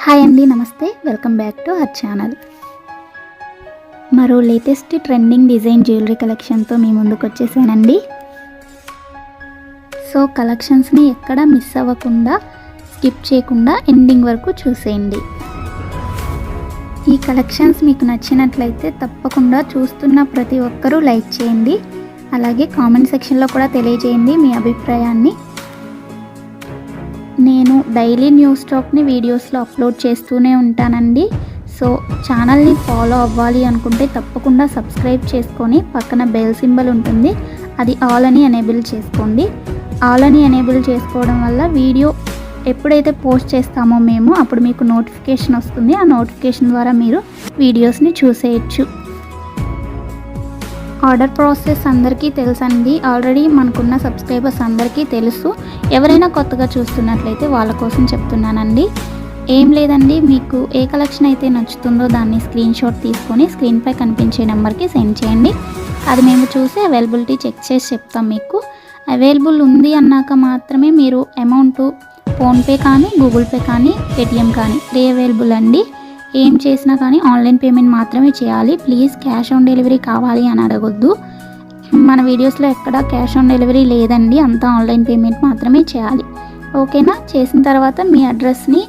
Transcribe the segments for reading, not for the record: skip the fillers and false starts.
Hi అండి, నమస్తే. Welcome back to our channel. మరో లేటెస్ట్ ట్రెండింగ్ డిజైన్ జ్యువెలరీ కలెక్షన్తో మీ ముందుకు వచ్చేసానండి. సో కలెక్షన్స్ని ఎక్కడ మిస్ అవ్వకుండా, స్కిప్ చేయకుండా ఎండింగ్ వరకు చూసేయండి. ఈ కలెక్షన్స్ మీకు నచ్చినట్లయితే తప్పకుండా చూస్తున్న ప్రతి ఒక్కరూ లైక్ చేయండి. అలాగే కామెంట్ సెక్షన్లో కూడా తెలియజేయండి మీ అభిప్రాయాన్ని. నేను డైలీ న్యూ స్టాక్ని వీడియోస్లో అప్లోడ్ చేస్తూనే ఉంటానండి. సో ఛానల్ని ఫాలో అవ్వాలి అనుకుంటే తప్పకుండా సబ్స్క్రైబ్ చేసుకొని పక్కన బెల్ సింబల్ ఉంటుంది, అది ఆల్ అని ఎనేబుల్ చేసుకోండి. ఆల్ అని ఎనేబుల్ చేసుకోవడం వల్ల వీడియో ఎప్పుడైతే పోస్ట్ చేస్తామో మేము అప్పుడు మీకు నోటిఫికేషన్ వస్తుంది. ఆ నోటిఫికేషన్ ద్వారా మీరు వీడియోస్ని చూసేయచ్చు. ఆర్డర్ ప్రాసెస్ అందరికీ తెలుసండి. ఆల్రెడీ మనకున్న సబ్స్క్రైబర్స్ అందరికీ తెలుసు. ఎవరైనా కొత్తగా చూస్తున్నట్లయితే వాళ్ళ కోసం చెప్తున్నానండి. ఏం లేదండి, మీకు ఏ కలెక్షన్ అయితే నచ్చుతుందో దాన్ని స్క్రీన్ షాట్ తీసుకొని స్క్రీన్పై కనిపించే నెంబర్కి సెండ్ చేయండి. అది మేము చూసి అవైలబిలిటీ చెక్ చేసి చెప్తాం. మీకు అవైలబుల్ ఉంది అన్నాక మాత్రమే మీరు అమౌంట్ ఫోన్పే కానీ, గూగుల్ పే కానీ, పేటిఎం కానీ అవైలబుల్ అండి. ఏం చేసినా కానీ ఆన్లైన్ పేమెంట్ మాత్రమే చేయాలి. ప్లీజ్ క్యాష్ ఆన్ డెలివరీ కావాలి అని అడగొద్దు. మన వీడియోస్లో ఎక్కడ క్యాష్ ఆన్ డెలివరీ లేదండి, అంతా ఆన్లైన్ పేమెంట్ మాత్రమే చేయాలి. ఓకేనా? చేసిన తర్వాత మీ అడ్రస్ని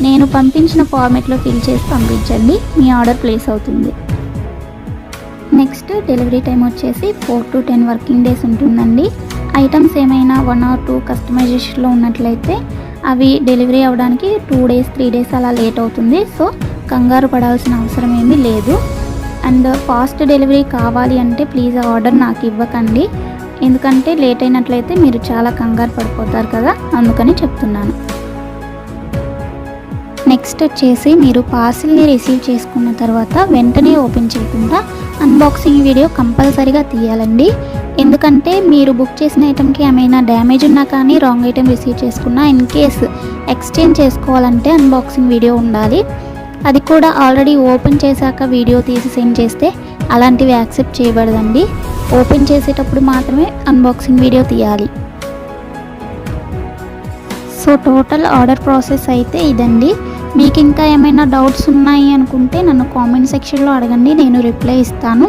నేను పంపించిన ఫార్మేట్లో ఫిల్ చేసి పంపించండి. మీ ఆర్డర్ ప్లేస్ అవుతుంది. నెక్స్ట్ డెలివరీ టైం వచ్చేసి 4 to 10 వర్కింగ్ డేస్ ఉంటుందండి. ఐటమ్స్ ఏమైనా 1 or 2 కస్టమైజేషన్లో ఉన్నట్లయితే అవి డెలివరీ అవ్వడానికి 2 days 3 days అలా లేట్ అవుతుంది. సో కంగారు పడాల్సిన అవసరం ఏమీ లేదు. అండ్ ఫాస్ట్ డెలివరీ కావాలి అంటే ప్లీజ్ ఆర్డర్ నాకు ఇవ్వకండి, ఎందుకంటే లేట్ అయినట్లయితే మీరు చాలా కంగారు పడిపోతారు కదా, అందుకని చెప్తున్నాను. నెక్స్ట్ వచ్చేసి మీరు పార్సిల్ని రిసీవ్ చేసుకున్న తర్వాత వెంటనే ఓపెన్ చేయకుండా అన్బాక్సింగ్ వీడియో కంపల్సరీగా తీయాలండి. ఎందుకంటే మీరు బుక్ చేసిన ఐటెంకి ఏమైనా డ్యామేజ్ ఉన్నా కానీ, రాంగ్ ఐటెం రిసీవ్ చేసుకున్నా, ఇన్ కేస్ ఎక్స్చేంజ్ చేసుకోవాలంటే అన్బాక్సింగ్ వీడియో ఉండాలి. అది కూడా ఆల్రెడీ ఓపెన్ చేశాక వీడియో తీసి సెండ్ చేస్తే అలాంటివి యాక్సెప్ట్ చేయబడదండి. ఓపెన్ చేసేటప్పుడు మాత్రమే అన్బాక్సింగ్ వీడియో తీయాలి. సో టోటల్ ఆర్డర్ ప్రాసెస్ అయితే ఇదండి. మీకు ఇంకా ఏమైనా డౌట్స్ ఉన్నాయి అనుకుంటే నన్ను కామెంట్ సెక్షన్లో అడగండి, నేను రిప్లై ఇస్తాను.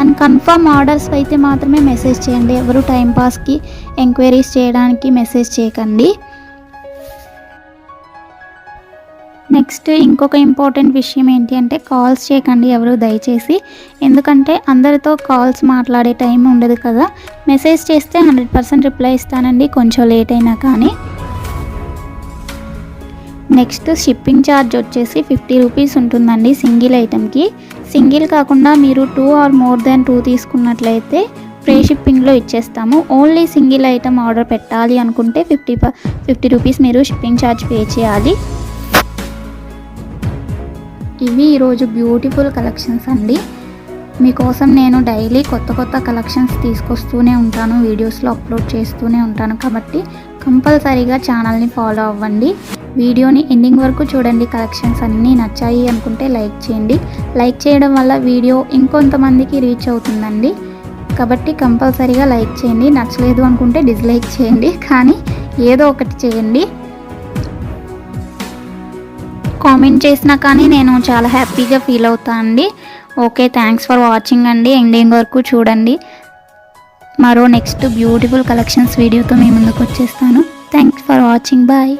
అండ్ కన్ఫర్మ్ ఆర్డర్స్ అయితే మాత్రమే మెసేజ్ చేయండి. ఎవరు టైంపాస్కి ఎంక్వైరీస్ చేయడానికి మెసేజ్ చేయకండి. నెక్స్ట్ ఇంకొక ఇంపార్టెంట్ విషయం ఏంటి అంటే కాల్స్ చేయకండి ఎవరు దయచేసి, ఎందుకంటే అందరితో కాల్స్ మాట్లాడే టైం ఉండదు కదా. మెసేజ్ చేస్తే 100% రిప్లై ఇస్తానండి, కొంచెం లేట్ అయినా కానీ. నెక్స్ట్ షిప్పింగ్ ఛార్జ్ వచ్చేసి 50 రూపీస్ ఉంటుందండి సింగిల్ ఐటెంకి. సింగిల్ కాకుండా మీరు 2 or more than 2 తీసుకున్నట్లయితే ఫ్రీ షిప్పింగ్లో ఇచ్చేస్తాము. ఓన్లీ సింగిల్ ఐటెం ఆర్డర్ పెట్టాలి అనుకుంటే 50 రూపీస్ మీరు షిప్పింగ్ ఛార్జ్ పే చేయాలి. ఇవి ఈరోజు బ్యూటిఫుల్ కలెక్షన్స్ అండి. మీకోసం నేను డైలీ కొత్త కలెక్షన్స్ తీసుకొస్తూనే ఉంటాను, వీడియోస్లో అప్లోడ్ చేస్తూనే ఉంటాను. కాబట్టి కంపల్సరీగా ఛానల్ని ఫాలో అవ్వండి. వీడియోని ఎండింగ్ వరకు చూడండి. కలెక్షన్స్ అన్నీ నచ్చాయి అనుకుంటే లైక్ చేయండి. లైక్ చేయడం వల్ల వీడియో ఇంకొంతమందికి రీచ్ అవుతుందండి. కాబట్టి కంపల్సరీగా లైక్ చేయండి. నచ్చలేదు అనుకుంటే డిస్లైక్ చేయండి, కానీ ఏదో ఒకటి చేయండి. కామెంట్ చేసినా కానీ నేను చాలా హ్యాపీగా ఫీల్ అవుతాను అండి. ఓకే, థ్యాంక్స్ ఫర్ వాచింగ్ అండి. ఎండింగ్ వరకు చూడండి. మరో నెక్స్ట్ బ్యూటిఫుల్ కలెక్షన్స్ వీడియోతో మీ ముందుకు వచ్చేస్తాను. Thanks for watching. బాయ్.